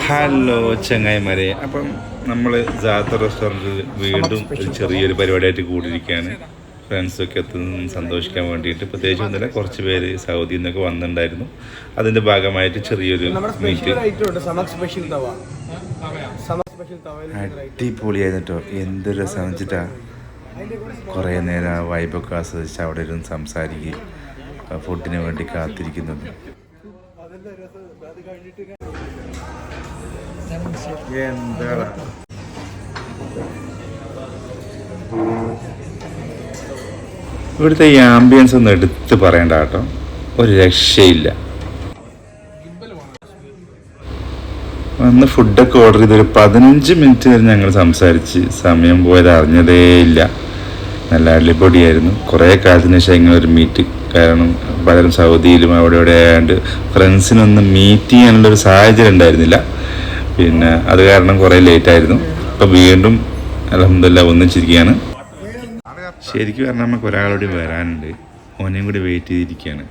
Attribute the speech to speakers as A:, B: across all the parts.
A: Hello ചങ്ങായിമാരെ, അപ്പം നമ്മൾ ജാത്ത റെസ്റ്റോറൻറ്റിൽ വീണ്ടും ഒരു ചെറിയൊരു പരിപാടിയായിട്ട് കൂടിയിരിക്കുകയാണ്. ഫ്രണ്ട്സൊക്കെ എത്തുന്ന സന്തോഷിക്കാൻ വേണ്ടിയിട്ട്. പ്രത്യേകിച്ച് ഒന്നുമില്ല, കുറച്ച് പേര് സൗദിയിൽ നിന്നൊക്കെ വന്നിട്ടുണ്ടായിരുന്നു. അതിൻ്റെ ഭാഗമായിട്ട് ചെറിയൊരു മീറ്റ്. അടിപൊളിയായിരുന്നു കേട്ടോ. എന്തൊരു രസം വെച്ചിട്ടാ. കുറേ നേരം ആ വൈബൊക്കെ ആസ്വദിച്ച് അവിടെ ഇരുന്ന് സംസാരിക്കുകയും ഫുഡിന് വേണ്ടി കാത്തിരിക്കുന്നുണ്ട്. എന്താ ഇവിടുത്തെ ഈ ആംബിയൻസ് ഒന്നും എടുത്ത് പറയണ്ട കേട്ടോ, ഒരു രക്ഷയില്ല. വന്ന് ഫുഡൊക്കെ ഓർഡർ ചെയ്തൊരു 15 മിനിറ്റ് വരെ ഞങ്ങൾ സംസാരിച്ച് സമയം പോയത് അറിഞ്ഞതേ ഇല്ല. നല്ല അടിപൊളിയായിരുന്നു. കുറേ കാലത്തിന് ശേഷം ഇങ്ങനെ ഒരു മീറ്റ്. കാരണം പലരും സൗദിയിലും അവിടെ ഇവിടെ ആയതുകൊണ്ട് ഫ്രണ്ട്സിനൊന്നും മീറ്റ് ചെയ്യാനുള്ളൊരു സാഹചര്യം ഉണ്ടായിരുന്നില്ല. പിന്നെ അത് കാരണം കുറേ ലേറ്റായിരുന്നു. ഇപ്പം വീണ്ടും അൽഹംദുലില്ലാഹ് ഒന്നിച്ചിരിക്കുകയാണ്. ശരിക്കും പറഞ്ഞാൽ നമുക്ക് ഒരാളോട് വരാനുണ്ട്, ഓനെയും കൂടി വെയിറ്റ് ചെയ്തിരിക്കുകയാണ്.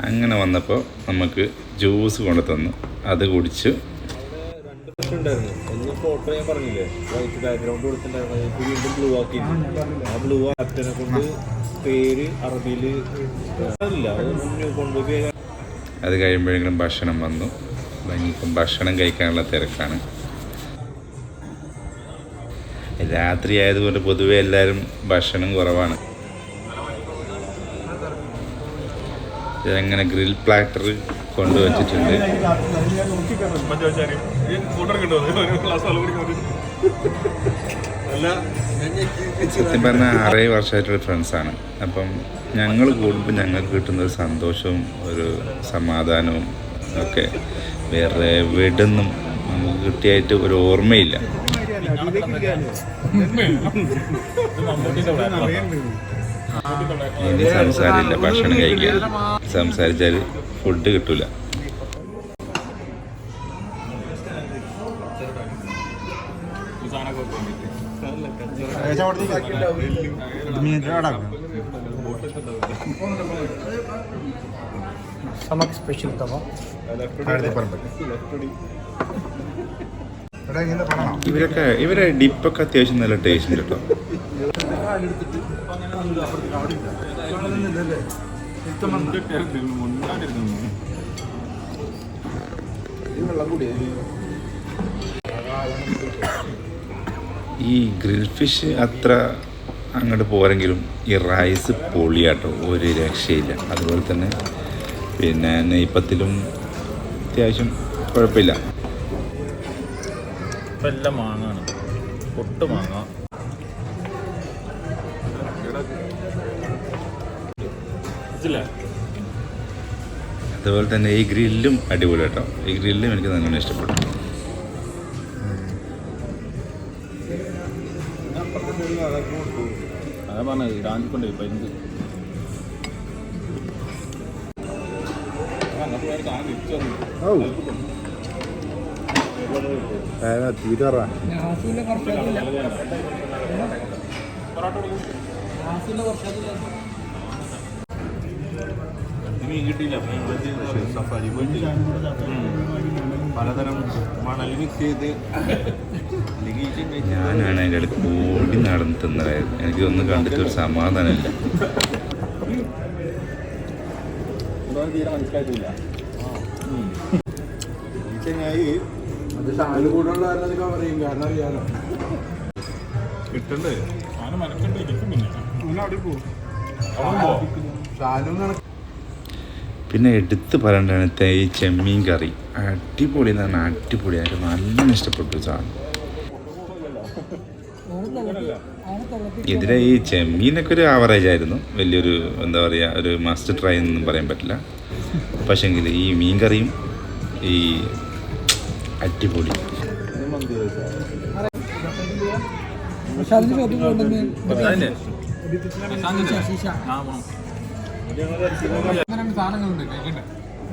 A: അങ്ങനെ വന്നപ്പോൾ നമുക്ക് ജ്യൂസ് കൊണ്ടു തന്നു, അത് കുടിച്ചു.
B: ഒന്ന് ഫോട്ടോ ഞാൻ പറഞ്ഞില്ലേ, വൈറ്റ് ബാക്ക്ഗ്രൗണ്ട് കൊടുത്തിട്ടുണ്ടായിരുന്നു, വീണ്ടും ബ്ലൂ ആക്കി. ആ ബ്ലൂ ആപ്റ്റനെ കൊണ്ട് പേര് അറബിയിൽ കൊണ്ടുപോയി.
A: അത് കഴിയുമ്പോഴെങ്കിലും ഭക്ഷണം വന്നു. ഇനിയിപ്പം ഭക്ഷണം കഴിക്കാനുള്ള തിരക്കാണ്. രാത്രി ആയതുകൊണ്ട് പൊതുവെ എല്ലാവരും ഭക്ഷണം കുറവാണ്. ഇതങ്ങനെ ഗ്രിൽ പ്ലാറ്റർ കൊണ്ടുവച്ചിട്ടുണ്ട്. സത്യം പറഞ്ഞാൽ 6 വർഷമായിട്ടുള്ള ഫ്രണ്ട്സാണ്. അപ്പം ഞങ്ങൾ കൂടുമ്പോൾ ഞങ്ങൾക്ക് കിട്ടുന്ന ഒരു സന്തോഷവും ഒരു സമാധാനവും ഒക്കെ വേറെ എവിടുന്നും നമുക്ക് കിട്ടിയായിട്ട് ഒരു ഓർമ്മയില്ല. ഇനി സംസാരമില്ല, ഭക്ഷണം കഴിക്കാൻ. സംസാരിച്ചാൽ ഫുഡ് കിട്ടൂല.
C: സ്പെഷ്യൽ
A: ഇവരെ ഡിപ്പൊക്കെ അത്യാവശ്യം നല്ല ടേസ്റ്റ് ഉണ്ട് കേട്ടോ. ഈ ഗ്രിൽ ഫിഷ് അത്ര അങ്ങോട്ട് പോരെങ്കിലും ഈ റൈസ് പൊളിയാട്ടോ, ഒരു രക്ഷയില്ല. അതുപോലെ തന്നെ പിന്നെ നെയ്പ്പത്തിലും അത്യാവശ്യം കുഴപ്പമില്ല.
B: എല്ലാം മാങ്ങാണ്, പൊട്ട് മാങ്ങ.
A: അതുപോലെ തന്നെ ഈ ഗ്രില്ലും അടിപൊളി കേട്ടോ. ഈ ഗ്രില്ലും എനിക്ക് നല്ലോണം ഇഷ്ടപ്പെട്ടു.
B: അതാ പറഞ്ഞത്, ഇടാണ്ടിക്കൊണ്ട് പരിന്ത്
A: തീരാറാ.
B: പലതരം മണൽ മിക്സ് ചെയ്ത്
A: ഞാനാണ് അതിൻ്റെ അടുത്ത് ഓടി നടന്ന് തിന്നതായിരുന്നു. എനിക്കൊന്നും കണ്ടിട്ടൊരു സമാധാനമില്ല.
B: തീരെ മനസ്സിലായിട്ടില്ല.
C: അത് ഷാന് കൂടുതലുള്ള പറയും, കാരണം അറിയാലോ
B: കിട്ടണ്ടേ
A: പിന്നെ എടുത്ത് പറയേണ്ടത് ഈ ചെമ്മീൻ കറി അടിപൊളി എന്ന് പറഞ്ഞാൽ അടിപൊളിയായിട്ട് നല്ലോണം ഇഷ്ടപ്പെട്ടു സാധനം. ഇതിലെ ഈ ചെമ്മീനൊക്കെ ഒരു ആവറേജ് ആയിരുന്നു, വലിയൊരു എന്താ പറയുക ഒരു മസ്റ്റ് ട്രൈ എന്നൊന്നും പറയാൻ പറ്റില്ല. പക്ഷേങ്കിൽ ഈ മീൻ കറിയും ഈ അടിപൊളി.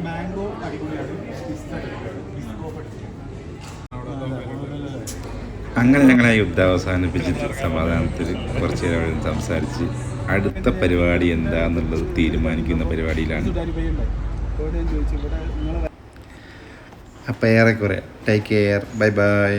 C: മാംഗോ അടിപൊളിയാണ്.
A: അങ്ങനെ ഞങ്ങൾ ആ യുദ്ധം അവസാനിപ്പിച്ചിട്ട് സമാധാനത്തിൽ കുറച്ച് നേരം അവിടെ നിന്ന് സംസാരിച്ച് അടുത്ത പരിപാടി എന്താന്നുള്ളത് തീരുമാനിക്കുന്ന പരിപാടിയിലാണ്. അപ്പോൾ ഏറെക്കുറെ ടേക്ക് കെയർ, ബൈ ബൈ.